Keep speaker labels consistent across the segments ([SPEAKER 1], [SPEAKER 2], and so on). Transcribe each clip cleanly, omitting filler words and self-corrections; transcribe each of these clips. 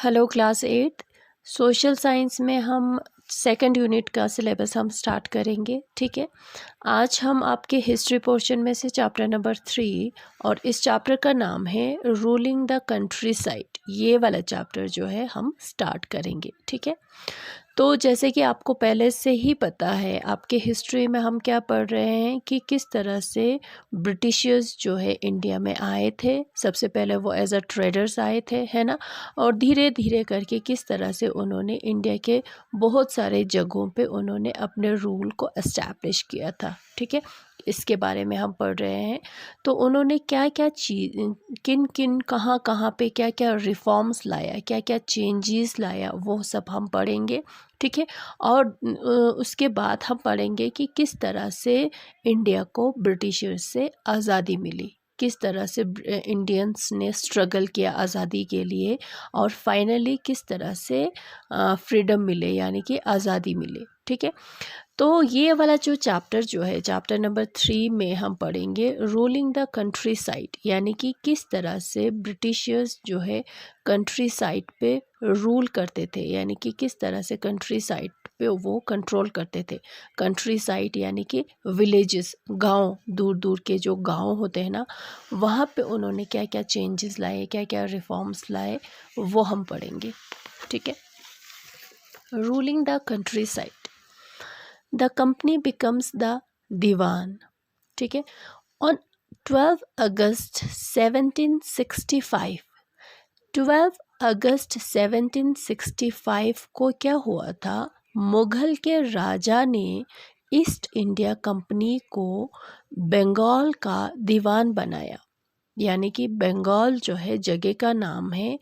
[SPEAKER 1] Hello class 8 social science में हम second unit का सिलेबस हम स्टार्ट करेंगे। ठीक है, आज हम आपके हिस्ट्री पोर्शन में से चैप्टर नंबर 3 और इस चैप्टर का नाम है रूलिंग द कंट्री साइड। ये वाला चैप्टर जो है हम स्टार्ट करेंगे। ठीक है, तो जैसे कि आपको पहले से ही पता है, आपके हिस्ट्री में हम क्या पढ़ रहे हैं कि किस तरह से ब्रिटिशर्स जो है इंडिया में आए थे। सबसे पहले वो एज अ ट्रेडर्स आए थे, है ना, और धीरे धीरे करके किस तरह से उन्होंने इंडिया के बहुत सारे जगहों पे उन्होंने अपने रूल को एस्टैब्लिश किया था। ठीक है, इसके बारे में हम पढ़ रहे हैं। तो उन्होंने क्या क्या चीज़, किन किन कहाँ कहाँ पे क्या क्या रिफॉर्म्स लाया, क्या क्या चेंजेस लाया, वो सब हम पढ़ेंगे। ठीक है, और उसके बाद हम पढ़ेंगे कि किस तरह से इंडिया को ब्रिटिशर्स से आज़ादी मिली, किस तरह से इंडियंस ने स्ट्रगल किया आज़ादी के लिए, और फाइनली किस तरह से फ्रीडम मिले, यानी कि आज़ादी मिले। ठीक है, तो ये वाला जो चैप्टर जो है, चैप्टर नंबर 3 में हम पढ़ेंगे रूलिंग द कंट्री साइड, यानी कि किस तरह से ब्रिटिशर्स जो है कंट्री साइड पे रूल करते थे, यानी कि किस तरह से कंट्री साइड पे वो कंट्रोल करते थे। कंट्री साइड यानी कि विलेजेस, गांव, दूर दूर के जो गांव होते हैं ना, वहाँ पे उन्होंने क्या क्या चेंजेस लाए, क्या क्या रिफॉर्म्स लाए, वो हम पढ़ेंगे। ठीक है, ruling the countryside, the company becomes the diwan. ठीक है, ऑन 12 अगस्त 1765, 12 अगस्त 1765 को क्या हुआ था, मुगल के राजा ने ईस्ट इंडिया कंपनी को बंगाल का दीवान बनाया, यानी कि बंगाल जो है जगह का नाम है।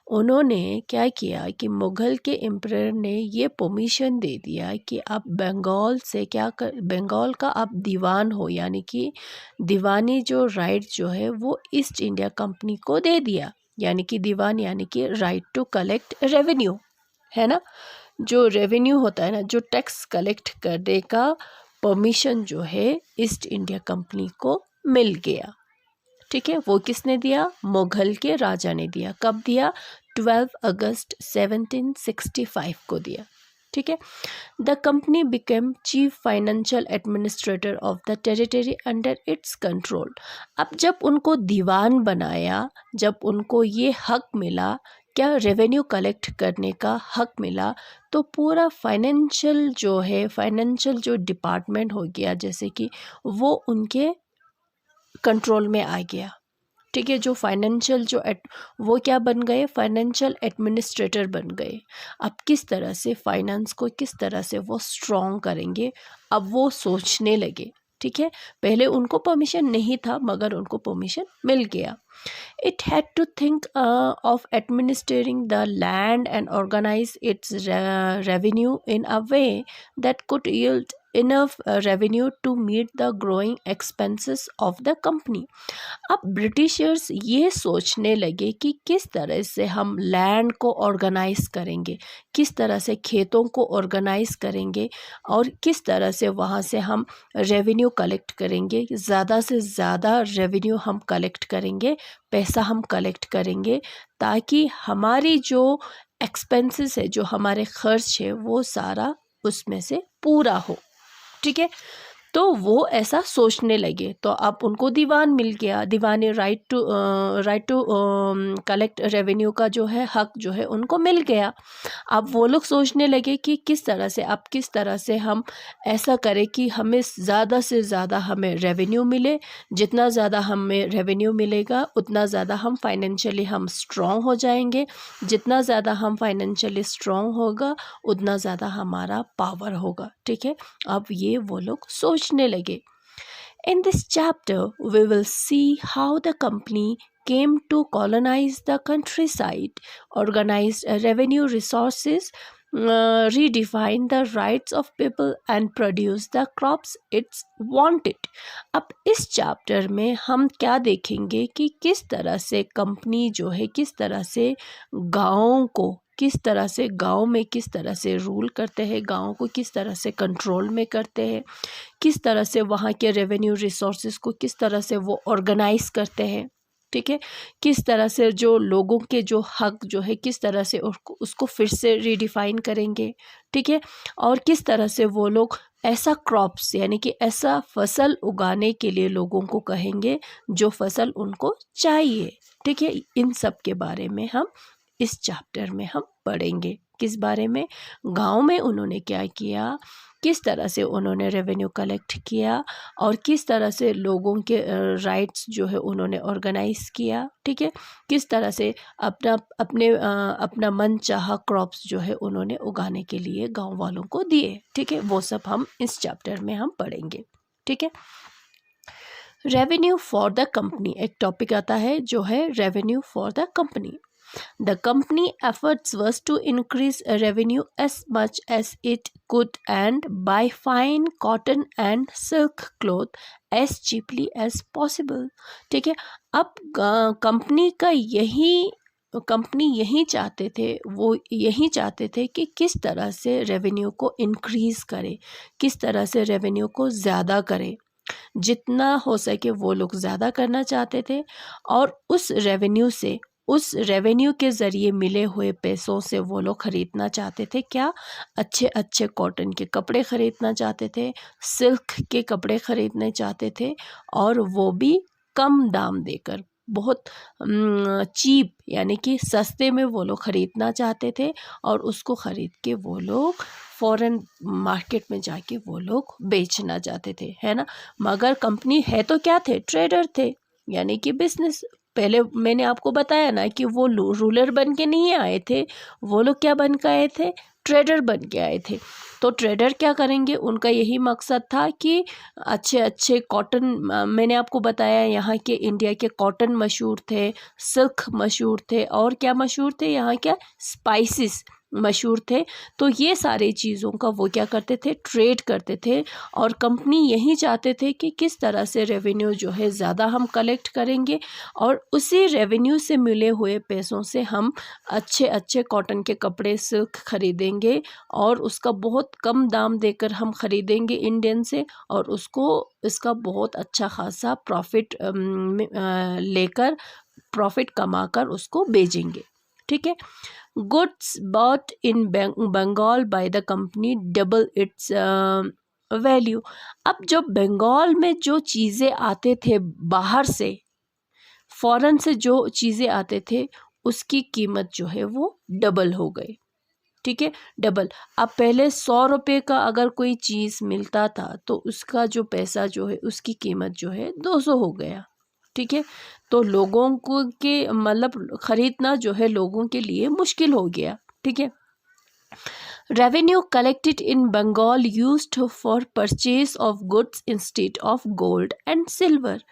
[SPEAKER 1] उन्होंने क्या किया कि मुग़ल के एम्परर ने ये परमिशन दे दिया कि आप बंगाल से क्या कर, बंगाल का आप दीवान हो, यानी कि दीवानी जो राइट जो है वो ईस्ट इंडिया कंपनी को दे दिया। यानी कि दीवान यानी कि राइट टू कलेक्ट रेवेन्यू, है ना, जो रेवेन्यू होता है ना, जो टैक्स कलेक्ट करने का परमिशन जो है ईस्ट इंडिया कंपनी को मिल गया। ठीक है, वो किसने दिया, मुगल के राजा ने दिया। कब दिया, 12 अगस्त 1765 को दिया। ठीक है, the company became chief financial administrator of the territory under its control. अब जब उनको दीवान बनाया, जब उनको ये हक मिला, क्या, रेवेन्यू कलेक्ट करने का हक मिला, तो पूरा फाइनेंशियल जो है, फाइनेंशियल जो डिपार्टमेंट हो गया, जैसे कि वो उनके कंट्रोल में आ गया। ठीक है, जो फाइनेंशियल जो वो क्या बन गए, फाइनेंशियल एडमिनिस्ट्रेटर बन गए। अब किस तरह से फाइनेंस को किस तरह से वो स्ट्रॉन्ग करेंगे, अब वो सोचने लगे। ठीक है, पहले उनको परमिशन नहीं था मगर उनको परमिशन मिल गया। It had to think of administering the land and organize its revenue in a way that could yield enough revenue to meet the growing expenses of the company. अब ब्रिटिशर्स ये सोचने लगे कि किस तरह से हम लैंड को ऑर्गेनाइज करेंगे, किस तरह से खेतों को ऑर्गेनाइज करेंगे, और किस तरह से वहाँ से हम रेवेन्यू कलेक्ट करेंगे, ज़्यादा से ज़्यादा रेवेन्यू हम कलेक्ट करेंगे, पैसा हम कलेक्ट करेंगे, ताकि हमारी जो एक्सपेंसेस है, जो हमारे खर्च है, वो सारा उसमें से पूरा हो। ठीक है, तो वो ऐसा सोचने लगे। तो अब उनको दीवान मिल गया, दीवानी राइट टू कलेक्ट रेवेन्यू का जो है हक जो है उनको मिल गया। अब वो लोग सोचने लगे कि किस तरह से, अब किस तरह से हम ऐसा करें कि हमें ज़्यादा से ज़्यादा हमें रेवेन्यू मिले। जितना ज़्यादा हमें रेवेन्यू मिलेगा उतना ज़्यादा हम फाइनेंशियली हम स्ट्रॉन्ग हो जाएंगे। जितना ज़्यादा हम फाइनेंशियली स्ट्रॉन्ग होगा उतना ज़्यादा हमारा पावर होगा। ठीक है, अब ये वो लोग सोचने लगे। In this chapter, we will see how the company came to colonize the countryside, organized revenue resources, redefine the rights of people and produce the crops it's wanted. अब इस चैप्टर में हम क्या देखेंगे कि किस तरह से कंपनी जो है, किस तरह से गाँव को, किस तरह से गांव में किस तरह से रूल करते हैं, गांव को किस तरह से कंट्रोल में करते हैं, किस तरह से वहाँ के रेवेन्यू रिसोर्सेज को किस तरह से वो ऑर्गेनाइज करते हैं। ठीक है, किस तरह से जो लोगों के जो हक जो है किस तरह से उसको फिर से रीडिफाइन करेंगे, ठीक है, और किस तरह से वो लोग ऐसा क्रॉप्स यानी कि ऐसा फसल उगाने के लिए लोगों को कहेंगे जो फसल उनको चाहिए, ठीक है। इन सब के बारे में हम इस चैप्टर में हम पढ़ेंगे। किस बारे में? गांव में उन्होंने क्या किया, किस तरह से उन्होंने रेवेन्यू कलेक्ट किया और किस तरह से लोगों के राइट्स जो है उन्होंने ऑर्गेनाइज किया, ठीक है, किस तरह से अपना मनचाहा क्रॉप्स जो है उन्होंने उगाने के लिए गांव वालों को दिए, ठीक है। वो सब हम इस चैप्टर में हम पढ़ेंगे, ठीक है। रेवेन्यू फॉर द कंपनी एक टॉपिक आता है जो है revenue for the company. The company efforts was to increase revenue as much as it could and buy fine cotton and silk cloth as cheaply as possible। ठीक है, अब company यही चाहते थे, वो यही चाहते थे कि किस तरह से रेवेन्यू को इंक्रीज़ करे, किस तरह से रेवेन्यू को ज़्यादा करे, जितना हो सके वो लोग ज़्यादा करना चाहते थे और उस रेवेन्यू के ज़रिए मिले हुए पैसों से वो लोग ख़रीदना चाहते थे क्या? अच्छे अच्छे कॉटन के कपड़े ख़रीदना चाहते थे, सिल्क के कपड़े ख़रीदने चाहते थे और वो भी कम दाम देकर, बहुत चीप यानी कि सस्ते में वो लोग ख़रीदना चाहते थे और उसको ख़रीद के वो लोग फॉरेन मार्केट में जाके वो लोग बेचना चाहते थे, है ना। मगर कंपनी है तो क्या थे? ट्रेडर थे, यानी कि बिजनेस। पहले मैंने आपको बताया ना कि वो रूलर बन के नहीं आए थे, वो लोग क्या बन के आए थे? ट्रेडर बन के आए थे। तो ट्रेडर क्या करेंगे? उनका यही मकसद था कि अच्छे अच्छे कॉटन, मैंने आपको बताया यहाँ के इंडिया के कॉटन मशहूर थे, सिल्क मशहूर थे और क्या मशहूर थे? यहाँ क्या स्पाइसेस मशहूर थे। तो ये सारी चीज़ों का वो क्या करते थे? ट्रेड करते थे और कंपनी यही चाहते थे कि किस तरह से रेवेन्यू जो है ज़्यादा हम कलेक्ट करेंगे और उसी रेवेन्यू से मिले हुए पैसों से हम अच्छे अच्छे कॉटन के कपड़े, सिल्क खरीदेंगे और उसका बहुत कम दाम देकर हम खरीदेंगे इंडियन से और उसको इसका बहुत अच्छा खासा प्रॉफिट लेकर, प्रॉफिट कमाकर उसको बेचेंगे, ठीक है। Goods bought in Bengal by the company double its value। अब जो बंगाल में जो चीज़ें आते थे बाहर से, फॉरेन से जो चीज़ें आते थे उसकी कीमत जो है वो डबल हो गई, ठीक है, डबल। अब पहले 100 रुपये का अगर कोई चीज़ मिलता था तो उसका जो पैसा जो है उसकी कीमत जो है 200 हो गया, ठीक है। तो लोगों को के मतलब ख़रीदना जो है लोगों के लिए मुश्किल हो गया, ठीक है। Revenue collected in Bengal used for purchase of goods instead of gold and silver.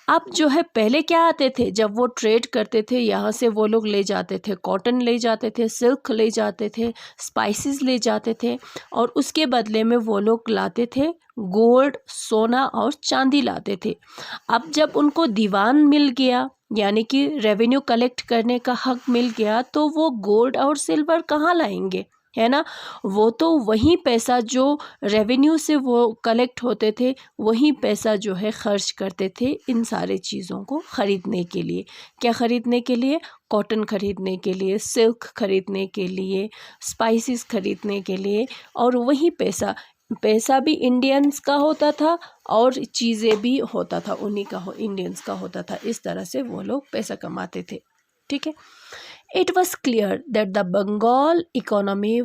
[SPEAKER 1] अब जो है पहले क्या आते थे, जब वो ट्रेड करते थे यहाँ से वो लोग ले जाते थे कॉटन, ले जाते थे सिल्क, ले जाते थे स्पाइसेस, ले जाते थे और उसके बदले में वो लोग लाते थे गोल्ड, सोना और चांदी लाते थे। अब जब उनको दीवान मिल गया यानी कि रेवेन्यू कलेक्ट करने का हक मिल गया तो वो गोल्ड और सिल्वर कहाँ लाएंगे, है ना। वो तो वही पैसा जो रेवेन्यू से वो कलेक्ट होते थे वही पैसा जो है खर्च करते थे इन सारे चीज़ों को ख़रीदने के लिए। क्या ख़रीदने के लिए? कॉटन ख़रीदने के लिए, सिल्क ख़रीदने के लिए, स्पाइसेस ख़रीदने के लिए। और वही पैसा भी इंडियंस का होता था और चीज़ें भी होता था उन्हीं का, इंडियंस का होता था। इस तरह से वो लोग पैसा कमाते थे, ठीक है। It was clear that the Bengal economy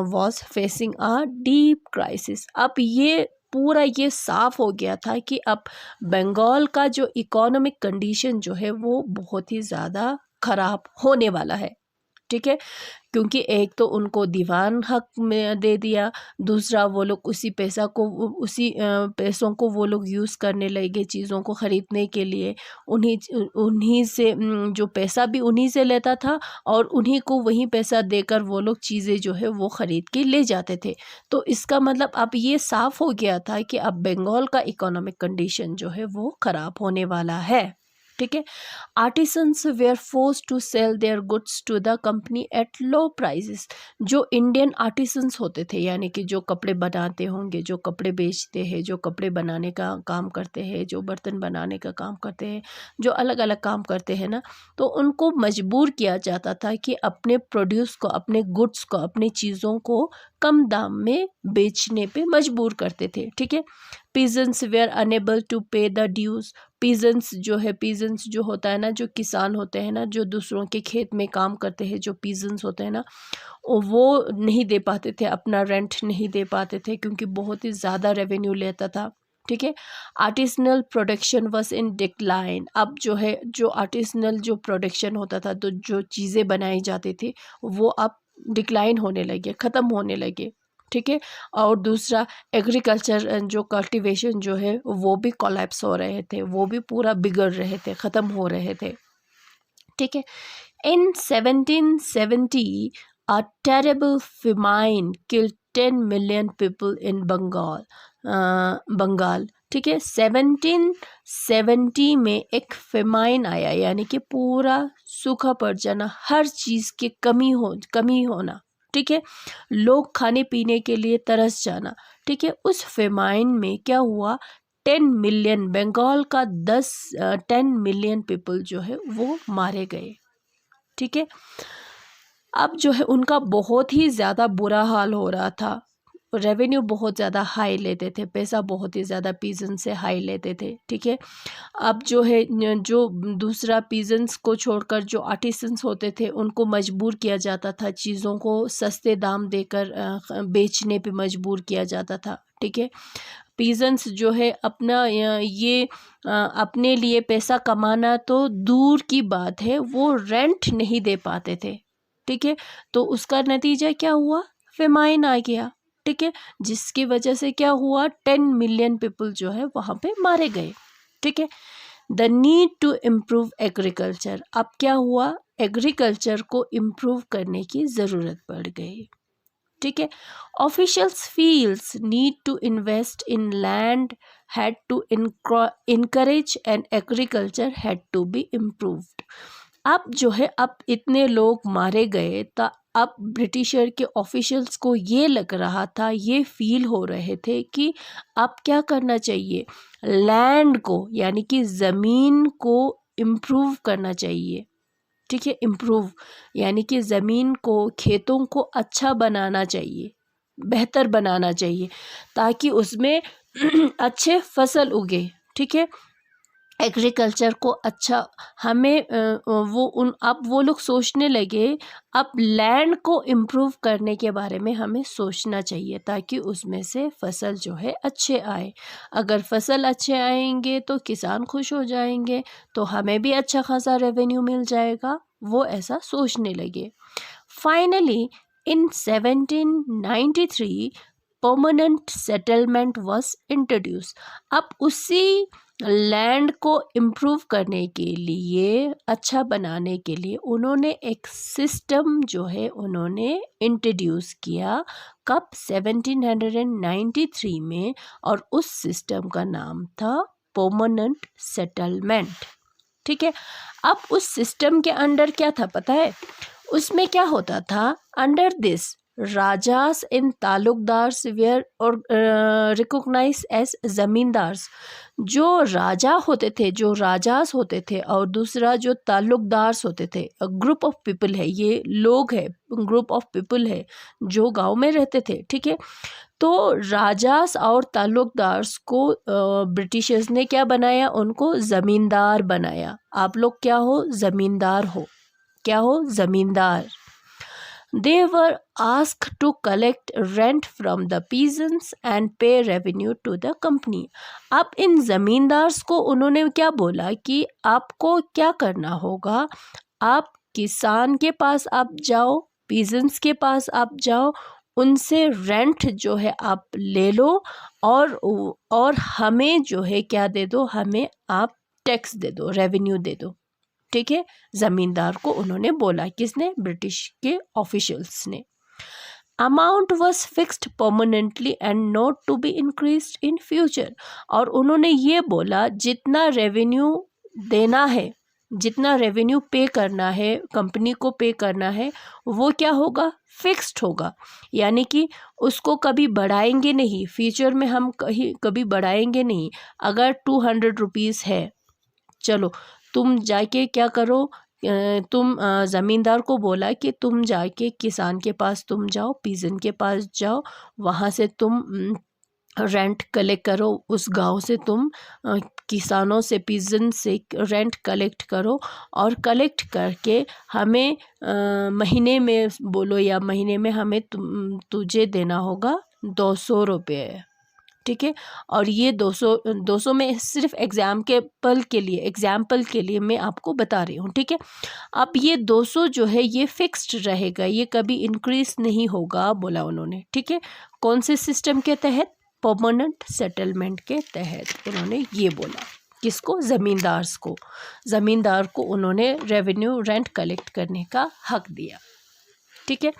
[SPEAKER 1] was facing a deep crisis। अब ये पूरा ये साफ हो गया था कि अब बंगाल का जो इकोनॉमिक कंडीशन जो है वो बहुत ही ज़्यादा ख़राब होने वाला है, ठीक है। क्योंकि एक तो उनको दीवान हक में दे दिया, दूसरा वो लोग उसी पैसों को वो लोग यूज़ करने लगे चीज़ों को ख़रीदने के लिए। उन्हीं से जो पैसा भी उन्हीं से लेता था और उन्हीं को वही पैसा देकर वो लोग चीज़ें जो है वो ख़रीद के ले जाते थे। तो इसका मतलब अब ये साफ़ हो गया था कि अब बंगाल का इकोनॉमिक कंडीशन जो है वो ख़राब होने वाला है। ठीक है। Artisans were forced to sell their goods to the company at low prices. जो इंडियन आर्टिसंस होते थे, यानी कि जो कपड़े बनाते होंगे, जो कपड़े बेचते हैं, जो कपड़े बनाने का काम करते हैं, जो बर्तन बनाने का काम करते हैं, जो अलग अलग काम करते हैं ना, तो उनको मजबूर किया जाता था कि अपने प्रोड्यूस को, अपने गुड्स को, अपनी चीज़ों को कम दाम में बेचने पे मजबूर करते थे। ठीक है। Peasants where unable to pay the dues. Peasants जो है, पीजेंट्स जो होता है ना, जो किसान होते हैं ना, जो दूसरों के खेत में काम करते हैं, जो पीजेंट्स होते हैं ना, वो नहीं दे पाते थे, अपना रेंट नहीं दे पाते थे, क्योंकि बहुत ही ज़्यादा रेवेन्यू लेता था। ठीक है। Artisanal production was in decline. अब जो है, जो आर्टिसनल जो प्रोडक्शन होता था, तो जो चीज़ें बनाई जाती थी, वो अब डिक्लाइन होने लगे, ख़त्म होने लगे। ठीक है। और दूसरा, एग्रीकल्चर जो कल्टीवेशन जो है, वो भी कोलैप्स हो रहे थे, वो भी पूरा बिगड़ रहे थे, ख़त्म हो रहे थे। ठीक है। इन 1770 a terrible famine killed 10 million people in Bengal. Bengal. ठीक है। 1770 में एक फेमाइन आया, यानी कि पूरा सूखा पड़ जाना, हर चीज़ की कमी होना। ठीक है। लोग खाने पीने के लिए तरस जाना। ठीक है। उस फेमाइन में क्या हुआ, 10 मिलियन, बंगाल का 10 मिलियन पीपल जो है वो मारे गए। ठीक है। अब जो है उनका बहुत ही ज़्यादा बुरा हाल हो रहा था। रेवेन्यू बहुत ज़्यादा हाई लेते थे, पैसा बहुत ही ज़्यादा पीजन से हाई लेते थे। ठीक है। अब जो है, जो दूसरा पीजन्स को छोड़कर जो आर्टिसंस होते थे, उनको मजबूर किया जाता था, चीज़ों को सस्ते दाम देकर बेचने पे मजबूर किया जाता था। ठीक है। पीजन्स जो है अपना ये अपने लिए पैसा कमाना तो दूर की बात है, वो रेंट नहीं दे पाते थे। ठीक है। तो उसका नतीजा क्या हुआ, फेमाइन आ गया। ठीक है। जिसकी वजह से क्या हुआ, 10 मिलियन पीपल जो है वहाँ पे मारे गए। ठीक है। The need to improve agriculture. अब क्या हुआ, एग्रीकल्चर को इम्प्रूव करने की ज़रूरत पड़ गई। ठीक है। Officials feels need to invest in land had to encourage and agriculture had to be improved. अब जो है, अब इतने लोग मारे गए, तो अब ब्रिटिशर के ऑफिशियल्स को ये लग रहा था, ये फील हो रहे थे कि अब क्या करना चाहिए, लैंड को, यानी कि ज़मीन को इम्प्रूव करना चाहिए। ठीक है। इम्प्रूव यानी कि ज़मीन को, खेतों को अच्छा बनाना चाहिए, बेहतर बनाना चाहिए, ताकि उसमें अच्छे फसल उगे। ठीक है। एग्रीकल्चर को अच्छा, हमें अब वो लोग सोचने लगे, अब लैंड को इम्प्रूव करने के बारे में हमें सोचना चाहिए, ताकि उसमें से फसल जो है अच्छे आए। अगर फसल अच्छे आएंगे तो किसान खुश हो जाएंगे, तो हमें भी अच्छा खासा रेवेन्यू मिल जाएगा। वो ऐसा सोचने लगे। Finally in 1793 permanent settlement was introduce. अब उसी लैंड को इम्प्रूव करने के लिए, अच्छा बनाने के लिए, उन्होंने एक सिस्टम जो है उन्होंने इंट्रोड्यूस किया। कब, 1793 में, और उस सिस्टम का नाम था परमानेंट सेटलमेंट। ठीक है। अब उस सिस्टम के अंडर क्या था पता है, उसमें क्या होता था, under this rajas in taluqdars were और रिकॉग्नाइज एज जमींदार्स। जो राजा होते थे, जो राजास होते थे, और दूसरा जो ताल्लुकदार्स होते थे, ग्रुप ऑफ पीपल है, ये लोग है, ग्रुप ऑफ पीपल है जो गांव में रहते थे। ठीक है। तो राजास और ताल्लुकदार्स को ब्रिटिशर्स ने क्या बनाया, उनको ज़मींदार बनाया। आप लोग क्या हो, ज़मींदार हो। क्या हो, ज़मींदार। They were asked to collect rent from the peasants and pay revenue to the company. अब इन ज़मींदार्स को उन्होंने क्या बोला कि आपको क्या करना होगा, आप किसान के पास आप जाओ, पीजेंट्स के पास आप जाओ, उनसे रेंट जो है आप ले लो, और हमें जो है क्या दे दो, हमें आप टैक्स दे दो, रेवेन्यू दे दो। ठीक है। ज़मींदार को उन्होंने बोला, किसने, ब्रिटिश के ऑफिशियल्स ने। Amount was fixed permanently and not to be increased in future. और उन्होंने ये बोला, जितना रेवेन्यू देना है, जितना रेवेन्यू पे करना है, कंपनी को पे करना है, वो क्या होगा, फिक्स्ड होगा। यानी कि उसको कभी बढ़ाएंगे नहीं, फ्यूचर में हम कभी बढ़ाएंगे नहीं। अगर 200 रुपीज़ है, चलो तुम जाके क्या करो, तुम ज़मींदार को बोला कि तुम जाके किसान के पास तुम जाओ, पीजन के पास जाओ, वहाँ से तुम रेंट कलेक्ट करो, उस गांव से तुम किसानों से, पीजन से रेंट कलेक्ट करो, और कलेक्ट करके हमें महीने में बोलो, या महीने में हमें तुझे देना होगा 200 रुपये, ठीक है। और ये 200 में सिर्फ एग्जाम्पल के लिए मैं आपको बता रही हूँ, ठीक है। अब ये 200 जो है ये फिक्स्ड रहेगा, ये कभी इंक्रीज नहीं होगा बोला उन्होंने, ठीक है। कौन से सिस्टम के तहत, परमानेंट सेटलमेंट के तहत उन्होंने ये बोला। किसको, ज़मींदार को उन्होंने रेवेन्यू रेंट कलेक्ट करने का हक दिया, ठीक है।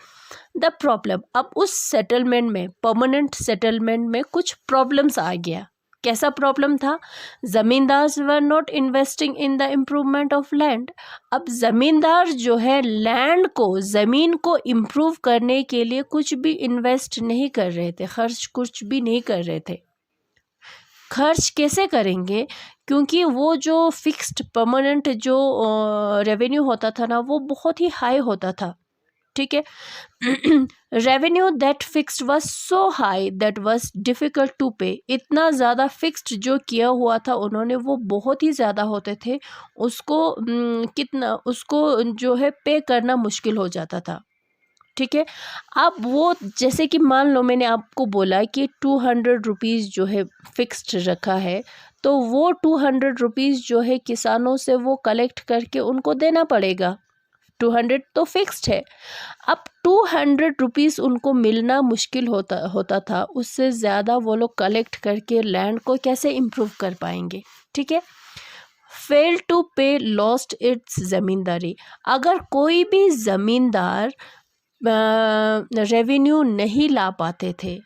[SPEAKER 1] द प्रॉब्लम, अब उस सेटलमेंट में, परमानेंट सेटलमेंट में कुछ प्रॉब्लम्स आ गया। कैसा प्रॉब्लम था, zamindars were not investing in the improvement of land. अब ज़मींदार जो है लैंड को, ज़मीन को इम्प्रूव करने के लिए कुछ भी इन्वेस्ट नहीं कर रहे थे, खर्च कुछ भी नहीं कर रहे थे। खर्च कैसे करेंगे, क्योंकि वो जो फिक्स्ड परमानेंट जो रेवेन्यू होता था ना, वो बहुत ही हाई होता था, ठीक है। Revenue that fixed was so high that was difficult to pay. इतना ज़्यादा फिक्स्ड जो किया हुआ था उन्होंने, वो बहुत ही ज़्यादा होते थे, उसको जो है पे करना मुश्किल हो जाता था, ठीक है। अब वो, जैसे कि मान लो मैंने आपको बोला कि 200 रुपीज़ जो है फिक्स्ड रखा है, तो वो 200 रुपीज़ जो है किसानों से वो कलेक्ट करके उनको देना पड़ेगा। 200 तो फिक्स्ड है। अब 200 रुपीज़ उनको मिलना मुश्किल होता था, उससे ज़्यादा वो लोग कलेक्ट करके लैंड को कैसे इम्प्रूव कर पाएंगे, ठीक है। फेल टू पे लॉस्ट इट्स ज़मींदारी। अगर कोई भी ज़मींदार रेवेन्यू नहीं ला पाते थे,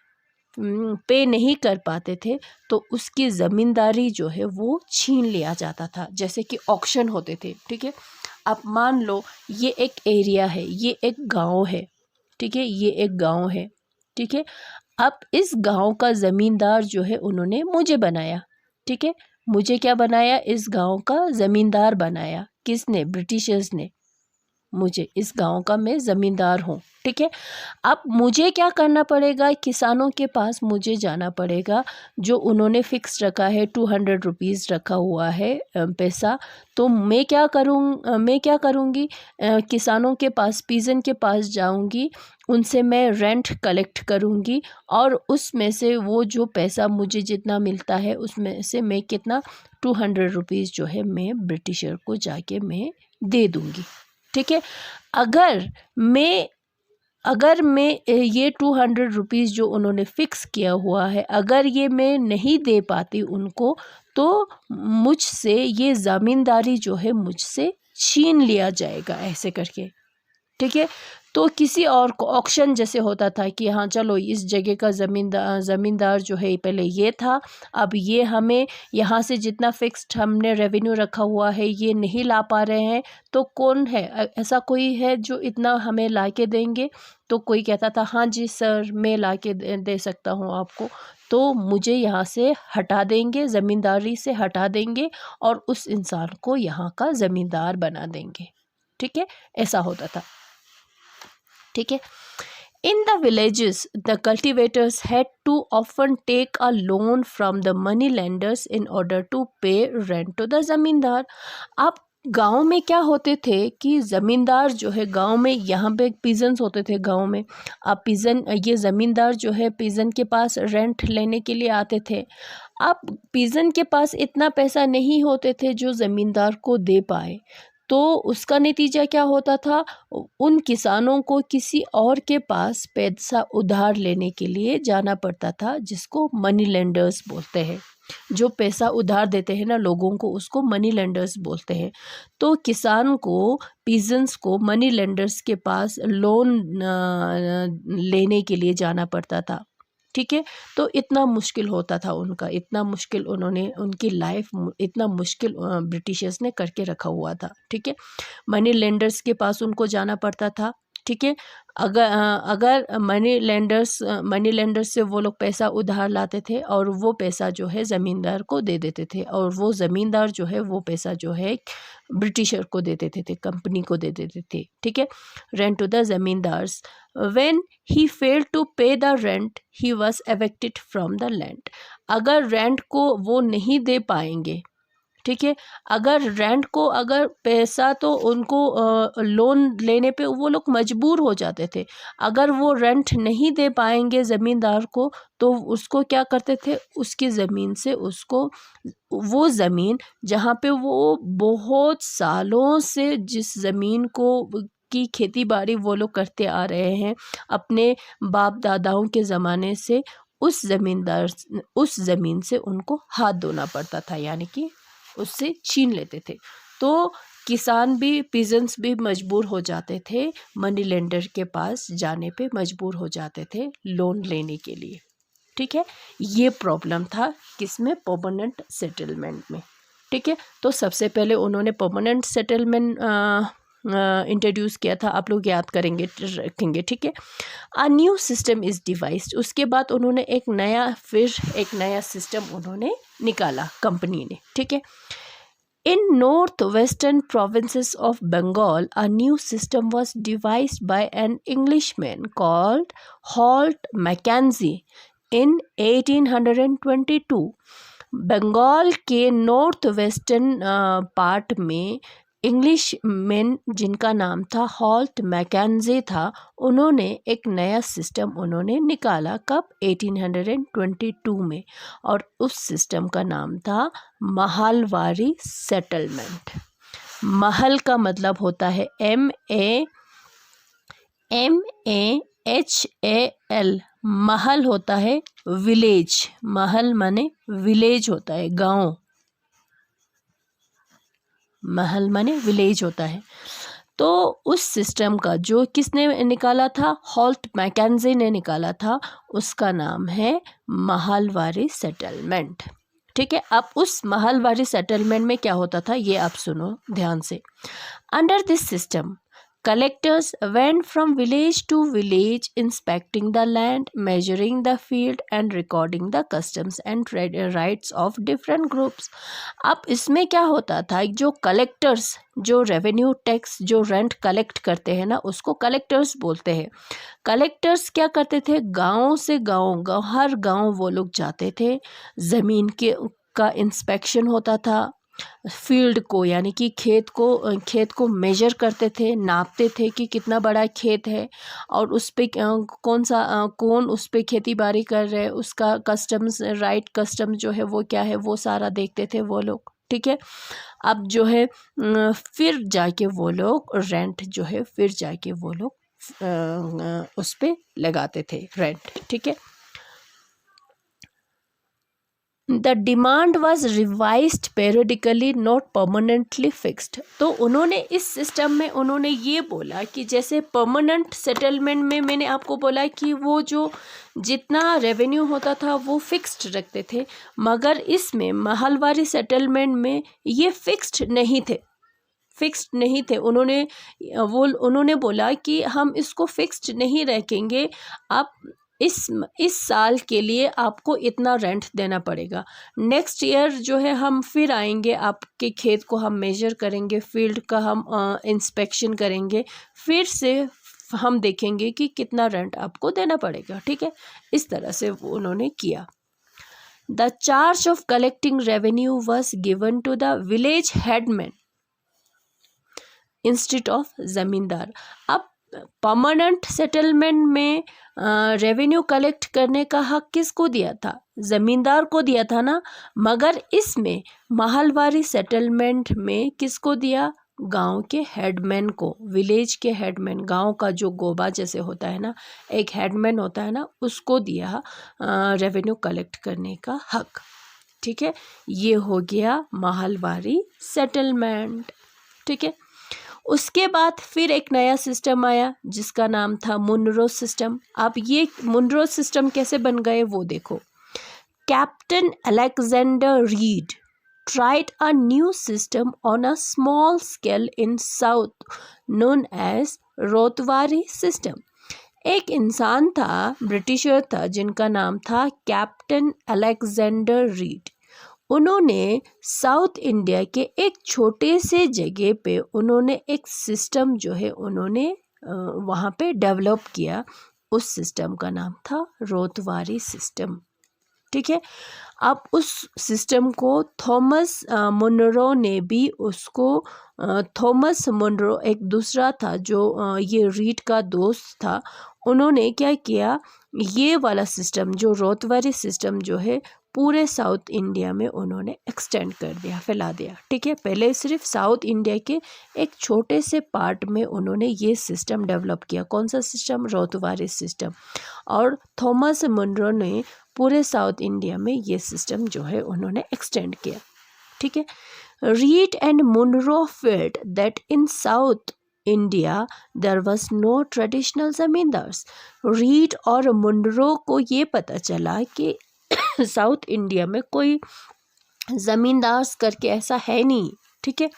[SPEAKER 1] पे नहीं कर पाते थे, तो उसकी ज़मींदारी जो है वो छीन लिया जाता था। जैसे कि ऑक्शन होते थे, ठीक है। अब मान लो ये एक एरिया है, ये एक गांव है, ठीक है, ये एक गांव है, ठीक है। अब इस गांव का ज़मींदार जो है उन्होंने मुझे बनाया, ठीक है। मुझे क्या बनाया, इस गांव का ज़मींदार बनाया। किसने, ब्रिटिशर्स ने। मुझे, इस गांव का मैं ज़मींदार हूँ, ठीक है। अब मुझे क्या करना पड़ेगा, किसानों के पास मुझे जाना पड़ेगा, जो उन्होंने फिक्स रखा है, 200 रुपीज़ रखा हुआ है पैसा। तो मैं क्या करूँगी, किसानों के पास, पीजन के पास जाऊँगी, उनसे मैं रेंट कलेक्ट करूँगी, और उसमें से वो जो पैसा मुझे जितना मिलता है उसमें से मैं कितना, 200 रुपीज़ जो है मैं ब्रिटिशर को जाके मैं दे दूँगी, ठीक है। अगर मैं ये 200 रुपीज़ जो उन्होंने फ़िक्स किया हुआ है, अगर ये मैं नहीं दे पाती उनको, तो मुझसे ये ज़मींदारी जो है मुझसे छीन लिया जाएगा, ऐसे करके, ठीक है। तो किसी और को, ऑक्शन जैसे होता था कि हाँ चलो इस जगह का ज़मींदार जो है पहले ये था, अब ये हमें यहाँ से जितना फिक्स्ड हमने रेवेन्यू रखा हुआ है ये नहीं ला पा रहे हैं, तो कौन है, ऐसा कोई है जो इतना हमें ला के देंगे। तो कोई कहता था हाँ जी सर, मैं ला के दे सकता हूँ आपको, तो मुझे यहाँ से हटा देंगे, ज़मींदारी से हटा देंगे, और उस इंसान को यहाँ का ज़मींदार बना देंगे, ठीक है। ऐसा होता था, ठीक है। In the villages, the cultivators had to often take a loan from the money lenders in order to pay rent to the ज़मींदार। अब गांव में क्या होते थे कि ज़मींदार जो है गांव में, यहाँ पे पीजन्स होते थे गांव में। अब ये ज़मींदार जो है पीजन के पास रेंट लेने के लिए आते थे। अब पीजन के पास इतना पैसा नहीं होते थे जो ज़मींदार को दे पाए, तो उसका नतीजा क्या होता था, उन किसानों को किसी और के पास पैसा उधार लेने के लिए जाना पड़ता था, जिसको मनी लेंडर्स बोलते हैं। जो पैसा उधार देते हैं ना लोगों को, उसको मनी लेंडर्स बोलते हैं। तो किसान को, पीजन्स को मनी लेंडर्स के पास लोन लेने के लिए जाना पड़ता था, ठीक है। तो इतना मुश्किल होता था उनका, इतना मुश्किल उन्होंने उनकी लाइफ इतना मुश्किल ब्रिटिशर्स ने करके रखा हुआ था, ठीक है। मनी लेंडर्स के पास उनको जाना पड़ता था, ठीक है। अगर मनी लेंडर्स से वो लोग पैसा उधार लाते थे और वो पैसा जो है ज़मींदार को दे देते थे, और वो ज़मींदार जो है वो पैसा जो है ब्रिटिशर को दे देते थे, कंपनी को दे देते थे, ठीक है। Rent to the zamindars, when he failed to pay the rent he was evicted from the land. अगर रेंट को वो नहीं दे पाएंगे, ठीक है, अगर रेंट को, अगर पैसा तो उनको लोन लेने पे वो लोग मजबूर हो जाते थे, अगर वो रेंट नहीं दे पाएंगे ज़मींदार को तो उसको क्या करते थे, उसकी ज़मीन से उसको, वो ज़मीन जहाँ पे वो बहुत सालों से जिस ज़मीन को की खेती बाड़ी वो लोग करते आ रहे हैं अपने बाप दादाओं के ज़माने से, उस ज़मीन से उनको हाथ धोना पड़ता था, यानी कि उससे छीन लेते थे। तो किसान भी, पीजेंट्स भी मजबूर हो जाते थे, मनी लेंडर के पास जाने पे मजबूर हो जाते थे लोन लेने के लिए, ठीक है। ये प्रॉब्लम था किसमें, परमानेंट सेटलमेंट में, ठीक है। तो सबसे पहले उन्होंने परमानेंट सेटलमेंट इंट्रोड्यूस किया था, आप लोग याद करेंगे, रखेंगे, ठीक है। A new system is devised, उसके बाद उन्होंने एक नया सिस्टम उन्होंने निकाला कंपनी ने, ठीक है। In northwestern provinces of Bengal, a new system was devised by an Englishman called Holt Mackenzie in 1822. Bengal के नॉर्थ वेस्टर्न पार्ट में इंग्लिश मैन जिनका नाम था हॉल्ट मैकेंजे था, उन्होंने एक नया सिस्टम उन्होंने निकाला, कब, 1822 में, और उस सिस्टम का नाम था महलवारी सेटलमेंट। महल का मतलब होता है MAHAL, महल होता है विलेज, महल माने विलेज होता है, गांव, महल माने विलेज होता है। तो उस सिस्टम का जो किसने निकाला था, हॉल्ट मैकेंजे ने निकाला था, उसका नाम है महलवारी सेटलमेंट, ठीक है। अब उस महलवारी सेटलमेंट में क्या होता था ये आप सुनो ध्यान से। Under this system collectors went from village to village inspecting the land, measuring the field and recording the customs and rights of different groups. अब इसमें क्या होता था, जो कलेक्टर्स, जो रेवेन्यू टैक्स, जो रेंट कलेक्ट करते हैं ना, उसको कलेक्टर्स बोलते हैं। कलेक्टर्स क्या करते थे, गांव से गांव, हर गांव वो लोग जाते थे, ज़मीन का इंस्पेक्शन होता था, फील्ड को यानी कि खेत को मेजर करते थे, नापते थे कि कितना बड़ा खेत है और उस पे कौन उस पे खेती बाड़ी कर रहे हैं, उसका कस्टम्स, राइट कस्टम जो है वो क्या है, वो सारा देखते थे वो लोग, ठीक है। अब जो है फिर जाके वो लोग रेंट जो है, फिर जाके वो लोग उस पे लगाते थे रेंट, ठीक है। The demand was revised periodically, not permanently fixed. तो उन्होंने इस सिस्टम में उन्होंने ये बोला कि जैसे परमानेंट सेटलमेंट में मैंने आपको बोला कि वो जो जितना रेवेन्यू होता था वो फिक्स्ड रखते थे, मगर इसमें महलवारी सेटलमेंट में ये फिक्स्ड नहीं थे। उन्होंने बोला कि हम इसको फिक्स्ड नहीं रखेंगे, आप इस साल के लिए आपको इतना रेंट देना पड़ेगा, नेक्स्ट ईयर जो है हम फिर आएंगे, आपके खेत को हम मेजर करेंगे, फील्ड का हम इंस्पेक्शन करेंगे, फिर से हम देखेंगे कि कितना रेंट आपको देना पड़ेगा, ठीक है। इस तरह से उन्होंने किया। The charge of collecting revenue was given to the village headman instead of zamindar. अब परमानेंट सेटलमेंट में रेवेन्यू कलेक्ट करने का हक किसको दिया था, ज़मींदार को दिया था ना, मगर इसमें महलवारी सेटलमेंट में किसको दिया, गांव के हेडमैन को, विलेज के हेडमैन, गांव का जो गोबा जैसे होता है ना, एक हेडमैन होता है ना, उसको दिया रेवेन्यू कलेक्ट करने का हक, ठीक है। ये हो गया महलवारी सेटलमेंट, ठीक है। उसके बाद फिर एक नया सिस्टम आया जिसका नाम था मुनरो सिस्टम। अब ये मुनरो सिस्टम कैसे बन गए वो देखो। Captain Alexander read tried a new system on a small scale in south known as ryotwari system. एक इंसान था, ब्रिटिशर था, जिनका नाम था कैप्टन अलेक्जेंडर रीड। उन्होंने साउथ इंडिया के एक छोटे से जगह पे उन्होंने एक सिस्टम जो है उन्होंने वहाँ पे डेवलप किया। उस सिस्टम का नाम था रोतवारी सिस्टम। ठीक है। अब उस सिस्टम को थॉमस मुनरो ने भी उसको थॉमस मुनरो एक दूसरा था जो ये रीड का दोस्त था, उन्होंने क्या किया, ये वाला सिस्टम जो रोतवारी सिस्टम जो है पूरे साउथ इंडिया में उन्होंने एक्सटेंड कर दिया, फैला दिया। ठीक है। पहले सिर्फ साउथ इंडिया के एक छोटे से पार्ट में उन्होंने ये सिस्टम डेवलप किया। कौन सा सिस्टम? रोतवारी सिस्टम। और थॉमस मुनरो ने पूरे साउथ इंडिया में ये सिस्टम जो है उन्होंने एक्सटेंड किया। ठीक है। Read and Munro felt that in South India there was no traditional zamindars. Read और मुनरो को ये पता चला कि साउथ इंडिया में कोई जमींदार करके ऐसा है नहीं। ठीक है।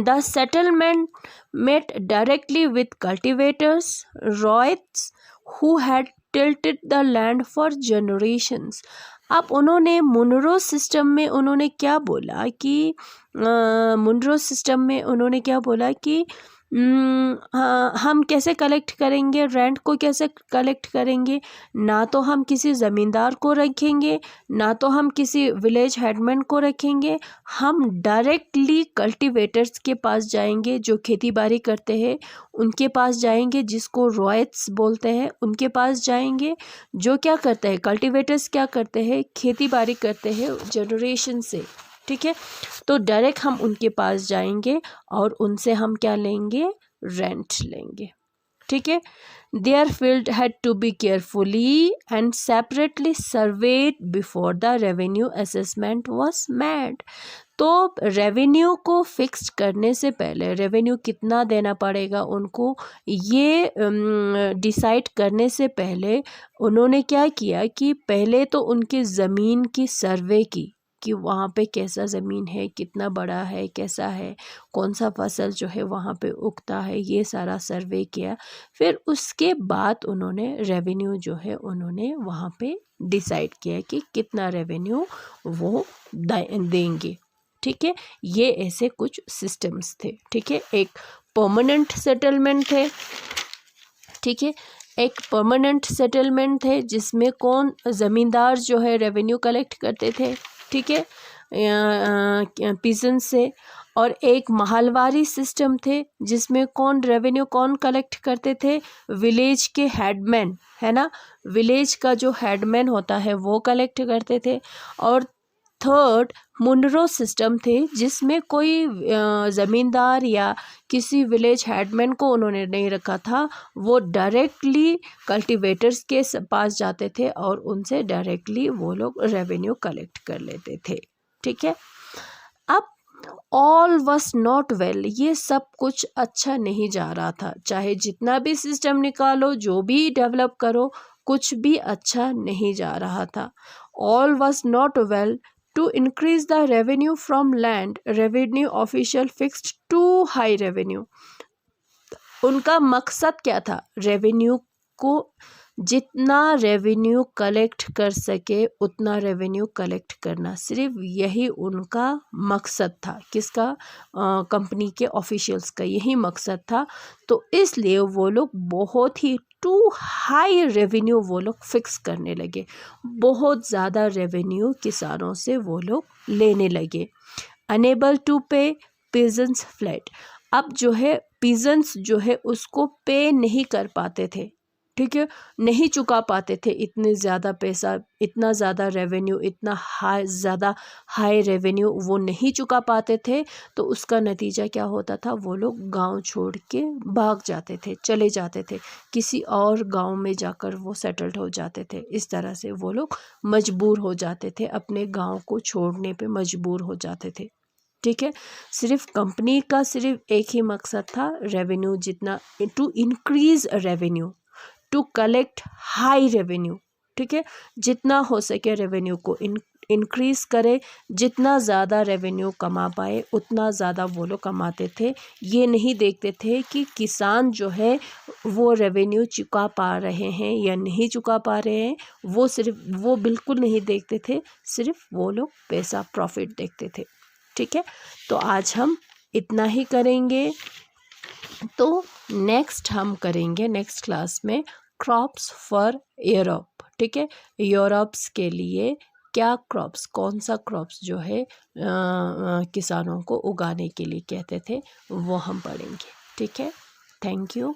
[SPEAKER 1] The settlement made directly with cultivators ryots who had tilted the land for generations. अब उन्होंने मुनरो सिस्टम में उन्होंने क्या बोला कि मुनरो सिस्टम में उन्होंने क्या बोला कि हम कैसे कलेक्ट करेंगे, रेंट को कैसे कलेक्ट करेंगे, ना तो हम किसी ज़मींदार को रखेंगे, ना तो हम किसी विलेज हेडमैन को रखेंगे, हम डायरेक्टली कल्टीवेटर्स के पास जाएंगे जो खेती बाड़ी करते हैं, उनके पास जाएंगे जिसको रॉयट्स बोलते हैं, उनके पास जाएंगे जो क्या करते हैं, कल्टीवेटर्स क्या करते हैं, खेती बाड़ी करते हैं जनरेशन से। ठीक है। तो डायरेक्ट हम उनके पास जाएंगे और उनसे हम क्या लेंगे, रेंट लेंगे। ठीक है। Their field had to be carefully and separately surveyed before the revenue assessment was made. तो रेवेन्यू को फिक्स करने से पहले, रेवेन्यू कितना देना पड़ेगा उनको, ये डिसाइड करने से पहले उन्होंने क्या किया कि पहले तो उनकी ज़मीन की सर्वे की कि वहाँ पे कैसा ज़मीन है, कितना बड़ा है, कैसा है, कौन सा फसल जो है वहाँ पे उगता है, ये सारा सर्वे किया। फिर उसके बाद उन्होंने रेवेन्यू जो है उन्होंने वहाँ पे डिसाइड किया कि कितना रेवेन्यू वो देंगे। ठीक है। ये ऐसे कुछ सिस्टम्स थे। ठीक है। एक परमानेंट सेटलमेंट है। ठीक है। एक परमानेंट सेटलमेंट थे जिसमें कौन, ज़मींदार जो है रेवेन्यू कलेक्ट करते थे। ठीक है। पीजेंट से। और एक महलवारी सिस्टम थे जिसमें कौन रेवेन्यू कौन कलेक्ट करते थे, विलेज के हेडमैन, है ना, विलेज का जो हेडमैन होता है वो कलेक्ट करते थे। और थर्ड मुनरो सिस्टम थे जिसमें कोई ज़मींदार या किसी विलेज हेडमैन को उन्होंने नहीं रखा था, वो डायरेक्टली कल्टीवेटर्स के पास जाते थे और उनसे डायरेक्टली वो लोग रेवेन्यू कलेक्ट कर लेते थे। ठीक है। अब ऑल वॉज नॉट वेल, ये सब कुछ अच्छा नहीं जा रहा था। चाहे जितना भी सिस्टम निकालो, जो भी डेवलप करो, कुछ भी अच्छा नहीं जा रहा था। All was not well. To increase the revenue from land, revenue official fixed too high revenue. उनका मकसद क्या था, रेवेन्यू को जितना रेवेन्यू कलेक्ट कर सके उतना रेवेन्यू कलेक्ट करना, सिर्फ यही उनका मकसद था। किसका? कंपनी के ऑफिशियल्स का यही मकसद था। तो इसलिए वो लोग बहुत ही टू हाई रेवेन्यू वो लोग फिक्स करने लगे, बहुत ज़्यादा रेवेन्यू किसानों से वो लोग लेने लगे। अनेबल टू पे पीजेंट्स फ्लैट। अब जो है पीजेंट्स जो है उसको पे नहीं कर पाते थे। ठीक है। नहीं चुका पाते थे इतने ज़्यादा पैसा, इतना ज़्यादा रेवेन्यू, इतना ज़्यादा हाई रेवेन्यू वो नहीं चुका पाते थे। तो उसका नतीजा क्या होता था, वो लोग गांव छोड़ के भाग जाते थे, चले जाते थे, किसी और गांव में जाकर वो सेटल्ड हो जाते थे। इस तरह से वो लोग मजबूर हो जाते थे, अपने गांव को छोड़ने पे मजबूर हो जाते थे। ठीक है। सिर्फ कंपनी का सिर्फ एक ही मकसद था, रेवेन्यू जितना, to increase revenue, to collect high revenue, ठीक है। जितना हो सके रेवेन्यू को इंक्रीज करे, जितना ज़्यादा रेवेन्यू कमा पाए उतना ज़्यादा वो लोग कमाते थे। ये नहीं देखते थे कि किसान जो है वो रेवेन्यू चुका पा रहे हैं या नहीं चुका पा रहे हैं, वो बिल्कुल नहीं देखते थे, सिर्फ वो लोग पैसा प्रॉफिट देखते थे, ठीक है। तो आज हम इतना ही करेंगे। तो नेक्स्ट हम करेंगे नेक्स्ट क्लास में क्रॉप्स फॉर यूरोप, ठीक है। यूरोप्स के लिए क्या क्रॉप्स, कौन सा क्रॉप्स जो है किसानों को उगाने के लिए कहते थे, वो हम पढ़ेंगे, ठीक है। Thank you.